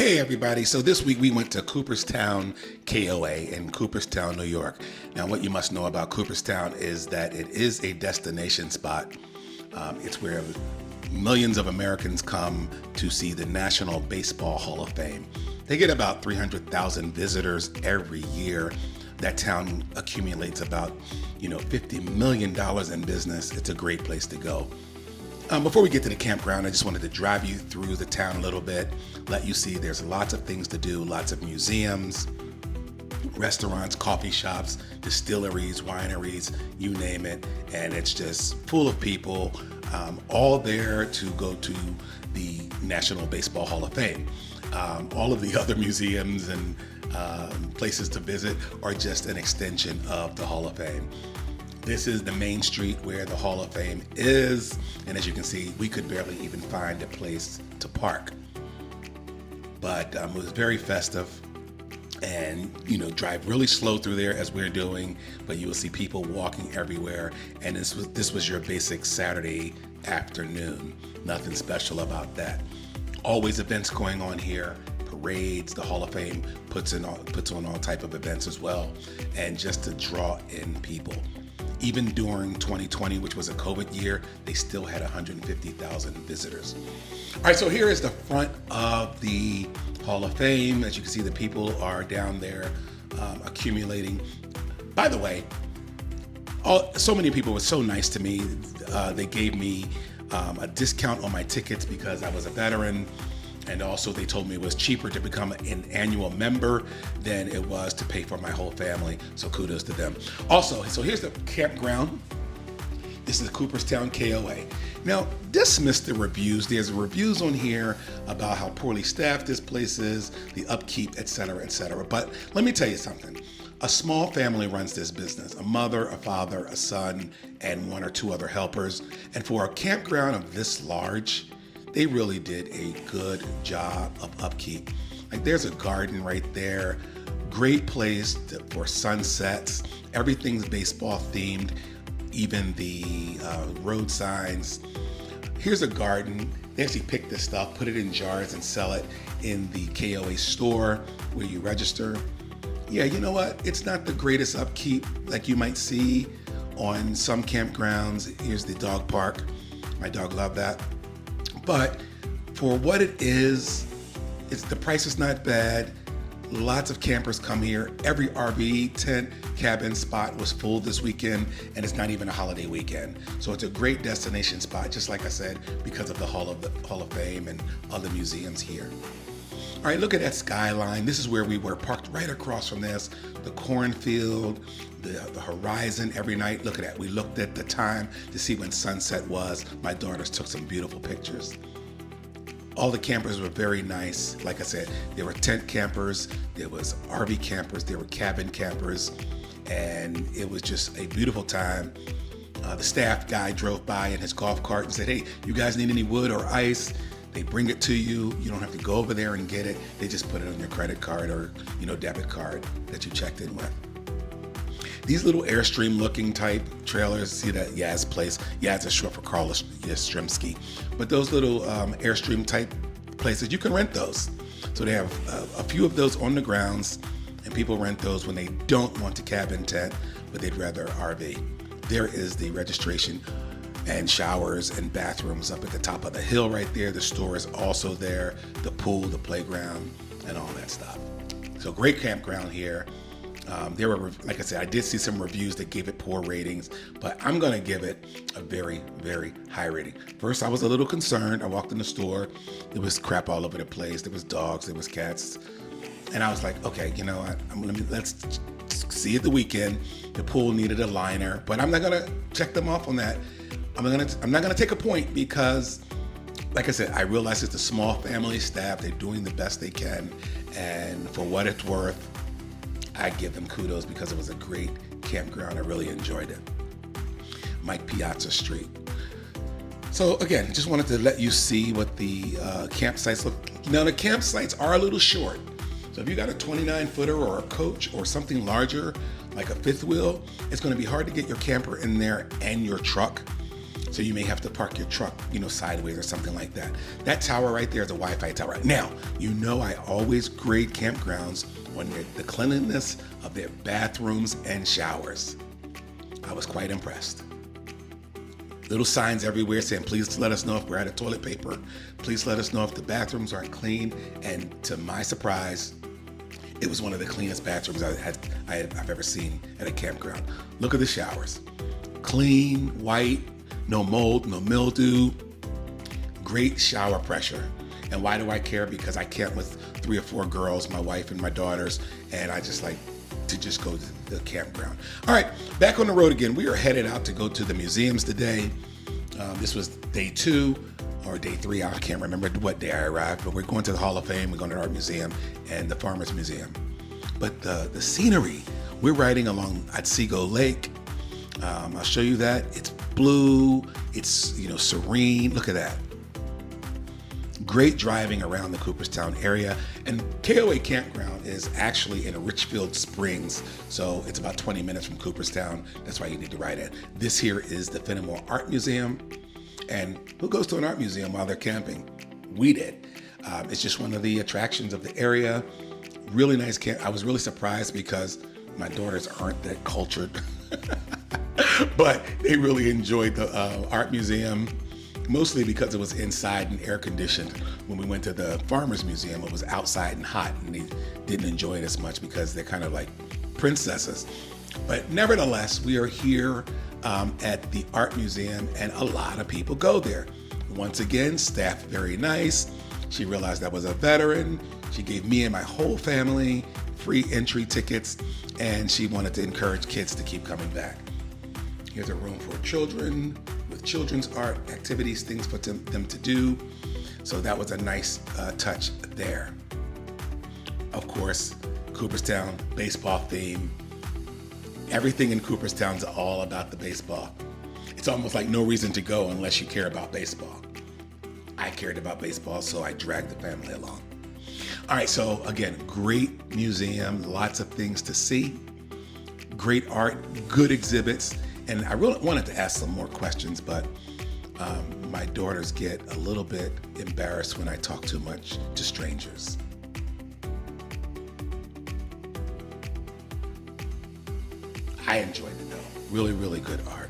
Hey everybody, so this week we went to Cooperstown KOA in Cooperstown, New York. Now what you must know about Cooperstown is that it is a destination spot. It's where millions of Americans come to see the National Baseball Hall of Fame. They get about 300,000 visitors every year. That town accumulates about, $50 million in business. It's a great place to go. Before we get to the campground, I just wanted to drive you through the town a little bit, let you see there's lots of things to do, lots of museums, restaurants, coffee shops, distilleries, wineries, you name it. And it's just full of people, all there to go to the National Baseball Hall of Fame. All of the other museums and places to visit are just an extension of the Hall of Fame. This is the main street where the Hall of Fame is, and as you can see, we could barely even find a place to park. But it was very festive, and drive really slow through there as we're doing, but you will see people walking everywhere, and this was your basic Saturday afternoon. Nothing special about that. Always events going on here. Parades. The Hall of Fame puts on all type of events as well, and just to draw in people. Even during 2020, which was a COVID year, they still had 150,000 visitors. All right, so here is the front of the Hall of Fame. As you can see, the people are down there accumulating. By the way, so many people were so nice to me. They gave me a discount on my tickets because I was a veteran. And also they told me it was cheaper to become an annual member than it was to pay for my whole family. So kudos to them. Also, so here's the campground. This is Cooperstown KOA. Now, dismiss the reviews. There's reviews on here about how poorly staffed this place is, the upkeep, et cetera, et cetera. But let me tell you something. A small family runs this business, a mother, a father, a son, and one or two other helpers. And for a campground of this large, they really did a good job of upkeep. Like there's a garden right there, great place for sunsets. Everything's baseball themed, even the road signs. Here's a garden. They actually pick this stuff, put it in jars and sell it in the KOA store where you register. Yeah, you know what? It's not the greatest upkeep like you might see on some campgrounds. Here's the dog park. My dog loved that. But for what it is, the price is not bad. Lots of campers come here. Every RV, tent, cabin spot was full this weekend, and it's not even a holiday weekend. So it's a great destination spot, just like I said, because of the Hall of Fame and other museums here. All right, look at that skyline. This is where we were parked right across from this. The cornfield, the horizon every night. Look at that. We looked at the time to see when sunset was. My daughters took some beautiful pictures. All the campers were very nice. Like I said, there were tent campers, there was RV campers, there were cabin campers, and it was just a beautiful time. The staff guy drove by in his golf cart and said, "Hey, you guys need any wood or ice?" They bring it to you. You don't have to go over there and get it. They just put it on your credit card or, debit card that you checked in with. These little Airstream looking type trailers, see that Yaz place? Yaz is short for Carl Yastrzemski. But those little Airstream type places, you can rent those. So they have a few of those on the grounds, and people rent those when they don't want to cabin tent, but they'd rather RV. There is the registration and showers and bathrooms up at the top of the hill right there. The store is also there, the pool, the playground, and all that stuff. So great campground here. There were, like I said, I did see some reviews that gave it poor ratings, but I'm gonna give it a very, very high rating. First, I was a little concerned. I walked in the store, there was crap all over the place. There was dogs, there was cats. And I was like, okay, let's see at the weekend. The pool needed a liner, but I'm not gonna check them off on that. I'm not gonna take a point because, like I said, I realize it's a small family staff. They're doing the best they can, and for what it's worth, I give them kudos because it was a great campground. I really enjoyed it. Mike Piazza Street. So again, just wanted to let you see what the campsites look like. Now the campsites are a little short. So if you got a 29-footer or a coach or something larger, like a fifth wheel, it's gonna be hard to get your camper in there and your truck. So you may have to park your truck, sideways or something like that. That tower right there is a Wi-Fi tower. Now, I always grade campgrounds on the cleanliness of their bathrooms and showers. I was quite impressed. Little signs everywhere saying, please let us know if we're out of toilet paper. Please let us know if the bathrooms aren't clean. And to my surprise, it was one of the cleanest bathrooms I've ever seen at a campground. Look at the showers. Clean, white, no mold, no mildew, great shower pressure. And why do I care? Because I camp with 3 or 4 girls, my wife and my daughters, and I just like to just go to the campground. All right, back on the road again. We are headed out to go to the museums today. This was day 2 or day 3. I can't remember what day I arrived, but we're going to the Hall of Fame, we're going to the Art Museum and the Farmers Museum. But the scenery, we're riding along Otsego Lake. I'll show you that. It's blue, it's serene. Look at that. Great driving around the Cooperstown area. And KOA Campground is actually in Richfield Springs, so it's about 20 minutes from Cooperstown. That's why you need to ride it. This here is the Fenimore Art Museum. And who goes to an art museum while they're camping? We did. It's just one of the attractions of the area. Really nice camp. I was really surprised because my daughters aren't that cultured, but they really enjoyed the art museum. Mostly because it was inside and air conditioned. When we went to the Farmers Museum, it was outside and hot, and they didn't enjoy it as much because they're kind of like princesses. But nevertheless, we are here at the Art Museum, and a lot of people go there. Once again, staff very nice. She realized I was a veteran. She gave me and my whole family free entry tickets, and she wanted to encourage kids to keep coming back. Here's a room for children with children's art activities, things for them to do. So that was a nice touch there. Of course, Cooperstown baseball theme. Everything in Cooperstown is all about the baseball. It's almost like no reason to go unless you care about baseball. I cared about baseball, so I dragged the family along. All right, so again, great museum, lots of things to see, great art, good exhibits. And I really wanted to ask some more questions, but my daughters get a little bit embarrassed when I talk too much to strangers. I enjoyed it though. Really, really good art.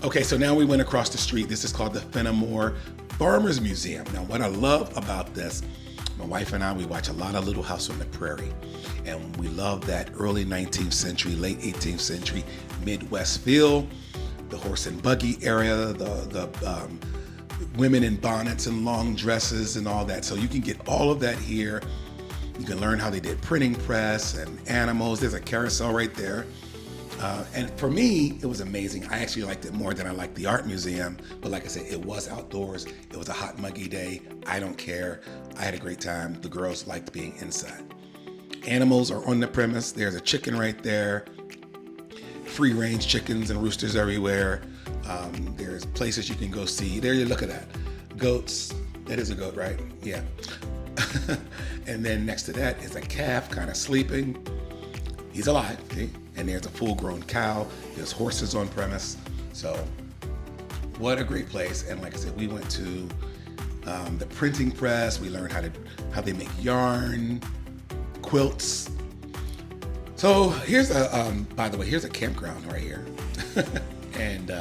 Okay, so now we went across the street. This is called the Fenimore Farmers Museum. Now, what I love about this, my wife and I, we watch a lot of Little House on the Prairie. And we love that early 19th century, late 18th century Midwest feel, the horse and buggy area, the women in bonnets and long dresses and all that. So you can get all of that here. You can learn how they did printing press and animals. There's a carousel right there. And for me, it was amazing. I actually liked it more than I liked the art museum. But like I said, it was outdoors. It was a hot, muggy day. I don't care. I had a great time. The girls liked being inside. Animals are on the premise. There's a chicken right there. Free range chickens and roosters everywhere. There's places you can go see. There you look at that. Goats. That is a goat, right? Yeah. And then next to that is a calf kind of sleeping. He's alive. See? And there's a full-grown cow. There's horses on premise. So what a great place. And like I said, we went to the printing press. We learned how they make yarn, quilts. So here's by the way, here's a campground right here. And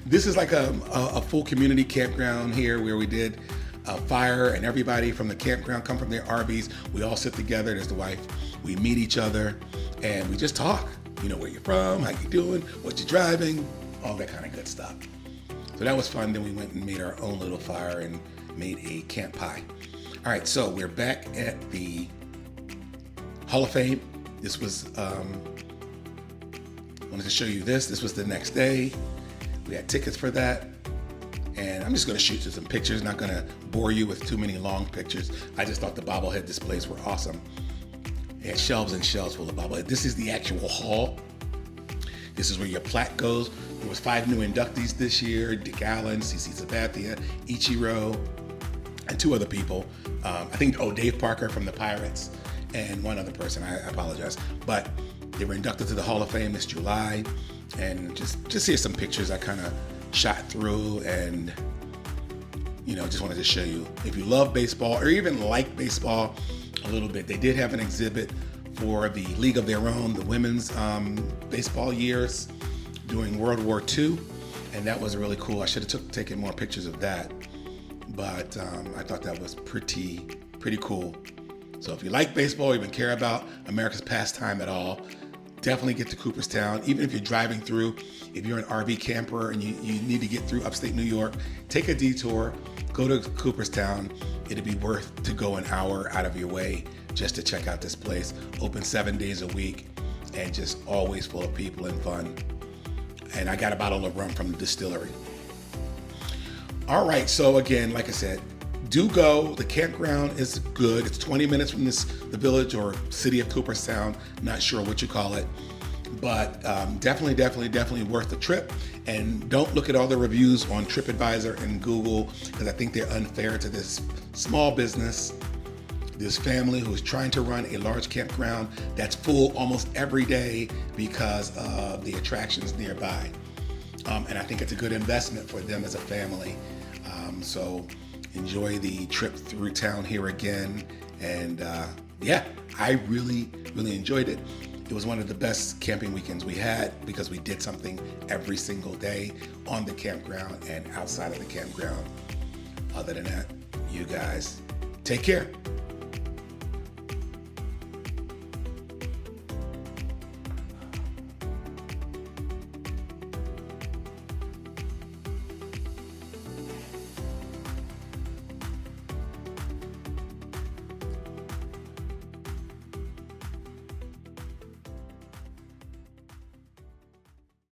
this is like a full community campground here where we did a fire and everybody from the campground come from their RVs. We all sit together, there's the wife. We meet each other and we just talk. You know, where you're from, how you doing, what you're driving, all that kind of good stuff. So that was fun. Then we went and made our own little fire and made a camp pie. All right, so we're back at the Hall of Fame. This was, wanted to show you this. This was the next day. We had tickets for that. And I'm just gonna shoot you some pictures, not gonna bore you with too many long pictures. I just thought the bobblehead displays were awesome. They had shelves and shelves full of bobblehead. This is the actual hall. This is where your plaque goes. There was 5 new inductees this year: Dick Allen, CC Sabathia, Ichiro, and 2 other people. I think, Dave Parker from the Pirates, and one other person, I apologize. But they were inducted to the Hall of Fame this July. And just here's some pictures I kind of shot through, and just wanted to show you. If you love baseball or even like baseball a little bit, they did have an exhibit for the League of Their Own, the women's baseball years during World War II, and that was really cool. I should have taken more pictures of that, but I thought that was pretty cool. So if you like baseball, or even care about America's pastime at all, definitely get to Cooperstown. Even if you're driving through, if you're an RV camper and you need to get through upstate New York, take a detour, go to Cooperstown. It'd be worth to go an hour out of your way just to check out this place. Open 7 days a week and just always full of people and fun. And I got a bottle of rum from the distillery. All right, so again, like I said, do go. The campground is good. It's 20 minutes from the village or city of Cooperstown. Not sure what you call it, but definitely worth the trip. And don't look at all the reviews on TripAdvisor and Google, because I think they're unfair to this small business, this family who is trying to run a large campground that's full almost every day because of the attractions nearby. And I think it's a good investment for them as a family. So enjoy the trip through town here again. And I really enjoyed it. It was one of the best camping weekends we had because we did something every single day on the campground and outside of the campground. Other than that, you guys take care.